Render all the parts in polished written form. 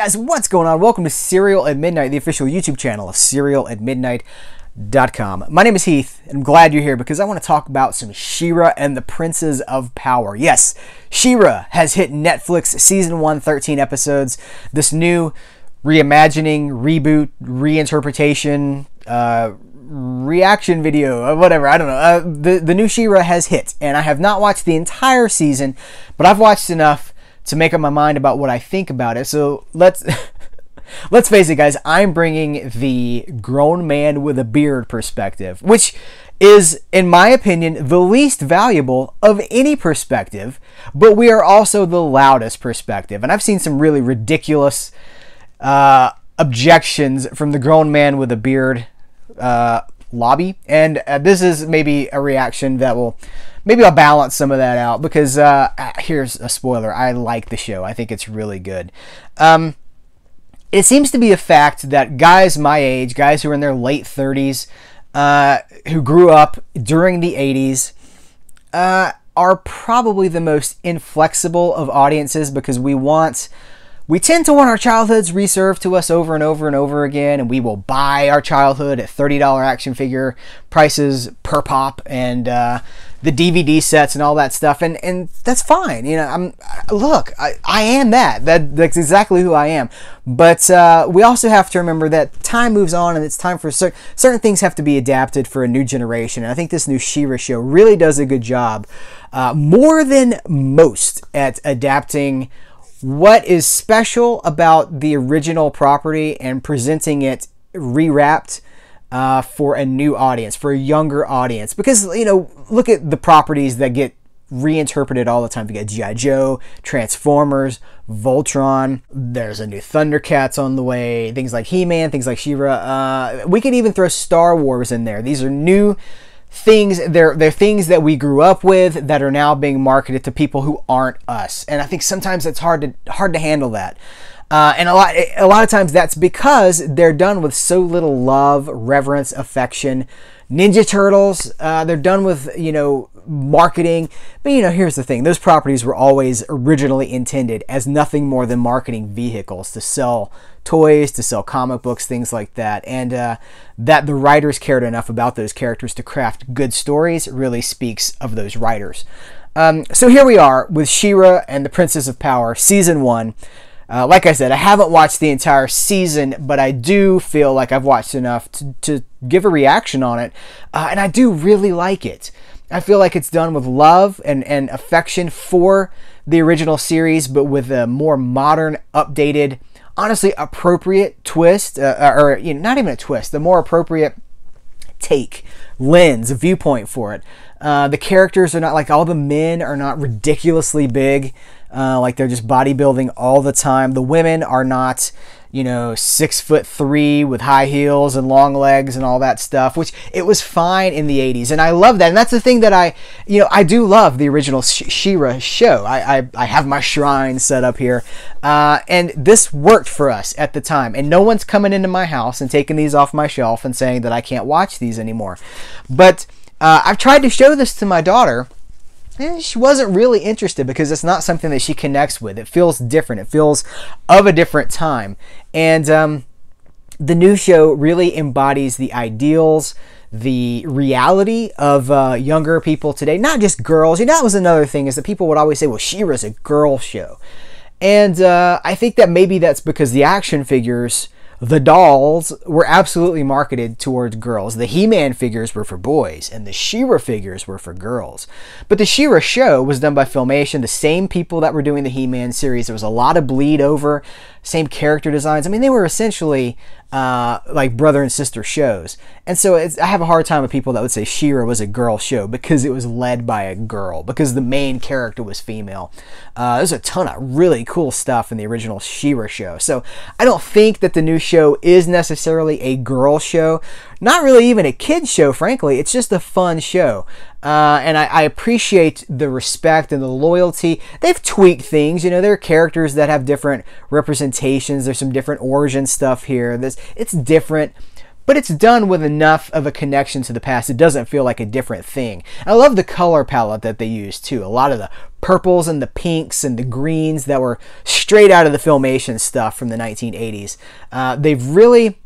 guys, what's going on? Welcome to Serial at Midnight, the official YouTube channel of serialatmidnight.com. My name is Heath, and I'm glad you're here because I want to talk about some She-Ra and the Princes of Power. Yes, She-Ra has hit Netflix, Season 1, 13 episodes. This new reimagining, reboot, reinterpretation, reaction video, whatever, I don't know. The new She-Ra has hit, and I have not watched the entire season, but I've watched enough to make up my mind about what I think about it. So let's face it, guys, I'm bringing the grown man with a beard perspective, which is, in my opinion, the least valuable of any perspective, but we are also the loudest perspective. And I've seen some really ridiculous objections from the grown man with a beard lobby, and this is maybe a reaction that will, maybe I'll balance some of that out, because here's a spoiler: I like the show. I think it's really good. It seems to be a fact that guys my age, guys who are in their late 30s, who grew up during the 80s, are probably the most inflexible of audiences, because we tend to want our childhoods reserved to us over and over and over again, and we will buy our childhood at $30 action figure prices per pop, and the DVD sets and all that stuff, and that's fine. You know, I am that. That's exactly who I am. But we also have to remember that time moves on, and it's time for certain things have to be adapted for a new generation. And I think this new She-Ra show really does a good job, more than most, at adapting what is special about the original property and presenting it rewrapped for a new audience, for a younger audience. Because, you know, look at the properties that get reinterpreted all the time. You got G.I. Joe, Transformers, Voltron. There's a new Thundercats on the way. Things like He-Man, things like She-Ra. We can even throw Star Wars in there. These are new things. They're things that we grew up with that are now being marketed to people who aren't us, and I think sometimes it's hard to handle that, and a lot of times that's because they're done with so little love, reverence, affection. Ninja Turtles, they're done with, you know, marketing. But, you know, here's the thing: those properties were always originally intended as nothing more than marketing vehicles to sell toys, to sell comic books, things like that. And that the writers cared enough about those characters to craft good stories really speaks of those writers. So here we are with She-Ra and the Princes of Power, Season 1. Like I said, I haven't watched the entire season, but I do feel like I've watched enough to give a reaction on it, and I do really like it. I feel like it's done with love and affection for the original series, but with a more modern, updated, honestly appropriate twist, or, you know, not even a twist, the more appropriate take, lens, viewpoint for it. The characters are not, like, all the men are not ridiculously big, like they're just bodybuilding all the time. The women are not, you know, 6'3" with high heels and long legs and all that stuff, which it was fine in the 80s, and I love that. And that's the thing that I do love the original She-Ra show. I have my shrine set up here, and this worked for us at the time, and no one's coming into my house and taking these off my shelf and saying that I can't watch these anymore. But I've tried to show this to my daughter, and she wasn't really interested because it's not something that she connects with. It feels different. It feels of a different time. And the new show really embodies the ideals, the reality of younger people today, not just girls. You know, that was another thing, is that people would always say, well, She-Ra's a girl show. And I think that maybe that's because the action figures, the dolls, were absolutely marketed towards girls. The He-Man figures were for boys, and the She-Ra figures were for girls. But the She-Ra show was done by Filmation, the same people that were doing the He-Man series. There was a lot of bleed over, same character designs. I mean, they were essentially like brother and sister shows. And so I have a hard time with people that would say She-Ra was a girl show because it was led by a girl, because the main character was female. There's a ton of really cool stuff in the original She-Ra show. So I don't think that the new show is necessarily a girl show. Not really even a kid show, frankly. It's just a fun show. And I appreciate the respect and the loyalty. They've tweaked things. You know, there are characters that have different representations. There's some different origin stuff here. It's different. but it's done with enough of a connection to the past. It doesn't feel like a different thing. I love the color palette that they use too. A lot of the purples and the pinks and the greens that were straight out of the Filmation stuff from the 1980s. They've really,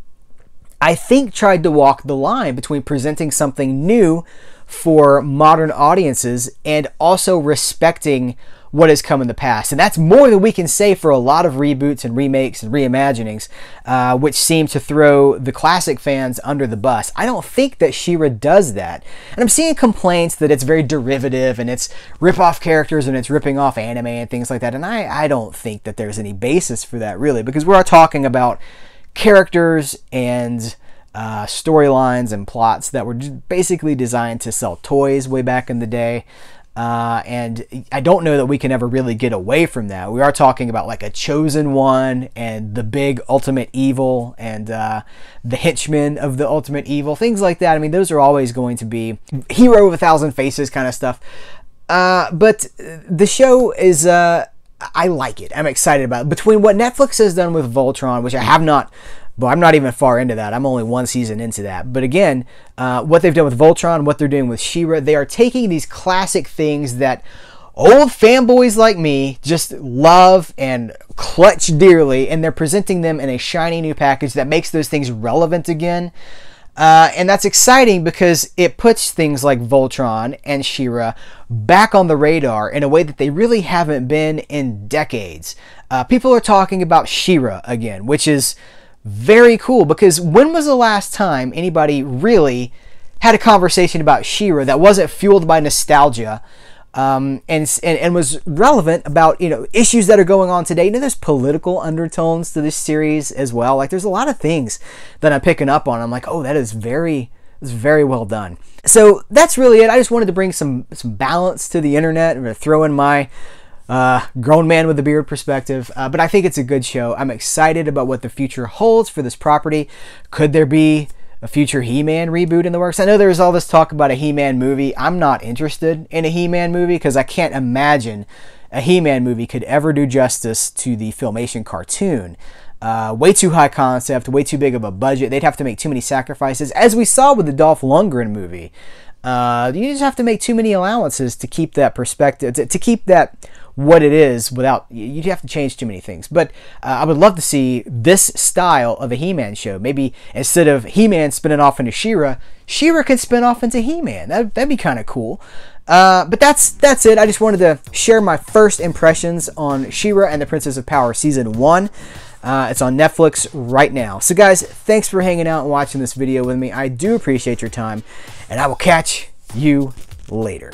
I think, tried to walk the line between presenting something new for modern audiences and also respecting what has come in the past. And that's more than we can say for a lot of reboots and remakes and reimaginings, which seem to throw the classic fans under the bus. I don't think that She-Ra does that. And I'm seeing complaints that it's very derivative and it's rip-off characters and it's ripping off anime and things like that. And I don't think that there's any basis for that, really, because we're talking about characters and storylines and plots that were basically designed to sell toys way back in the day. And I don't know that we can ever really get away from that. We are talking about like a chosen one and the big ultimate evil and the henchmen of the ultimate evil, things like that. I mean, those are always going to be hero of 1,000 faces kind of stuff. But the show is, I like it. I'm excited about it. Between what Netflix has done with Voltron, which I have not, but I'm not even far into that. I'm only one season into that. But again, what they've done with Voltron, what they're doing with She-Ra, they are taking these classic things that old fanboys like me just love and clutch dearly, and they're presenting them in a shiny new package that makes those things relevant again. And that's exciting because it puts things like Voltron and She-Ra back on the radar in a way that they really haven't been in decades. People are talking about She-Ra again, which is very cool, because when was the last time anybody really had a conversation about She-Ra that wasn't fueled by nostalgia and was relevant about, you know, issues that are going on today? You know, there's political undertones to this series as well. Like, there's a lot of things that I'm picking up on. I'm like, oh, that is very well done. So that's really it. I just wanted to bring some balance to the internet and throw in my grown man with a beard perspective, but I think it's a good show. I'm excited about what the future holds for this property. Could there be a future He-Man reboot in the works? I know there's all this talk about a He-Man movie. I'm not interested in a He-Man movie because I can't imagine a He-Man movie could ever do justice to the Filmation cartoon. Way too high concept, way too big of a budget. They'd have to make too many sacrifices, as we saw with the Dolph Lundgren movie. You just have to make too many allowances to keep that perspective, to keep that what it is, without, you'd have to change too many things. But I would love to see this style of a He-Man show. Maybe instead of He-Man spinning off into She-Ra, She-Ra could spin off into He-Man. That'd be kind of cool. But that's it. I just wanted to share my first impressions on She-Ra and the Princess of Power Season 1. It's on Netflix right now. So guys, thanks for hanging out and watching this video with me. I do appreciate your time, and I will catch you later.